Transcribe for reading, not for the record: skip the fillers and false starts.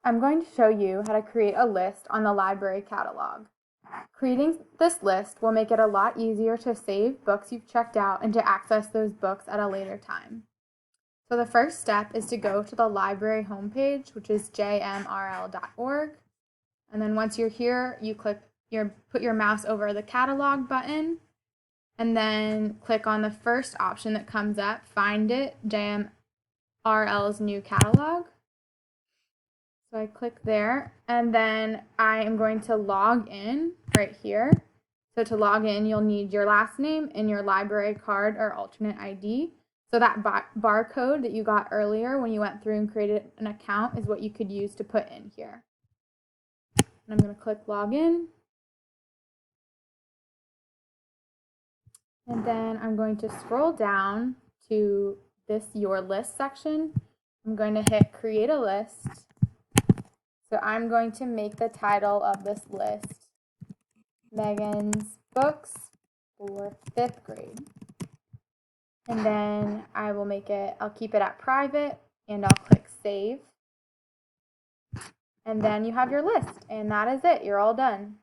I'm going to show you how to create a list on the library catalog. Creating this list will make it a lot easier to save books you've checked out and to access those books at a later time. So the first step is to go to the library homepage, which is jmrl.org. And then once you're here, you put your mouse over the catalog button and then click on the first option that comes up, Find It, JMRL's new catalog. So I click there, and then I am going to log in right here. So to log in, you'll need your last name and your library card or alternate ID. So that barcode that you got earlier when you went through and created an account is what you could use to put in here. And I'm going to click login. And then I'm going to scroll down to this Your List section. I'm going to hit Create a List. So I'm going to make the title of this list Megan's Books for 5th grade. And then I'll keep it at private, and I'll click Save. And then you have your list, and that is it. You're all done.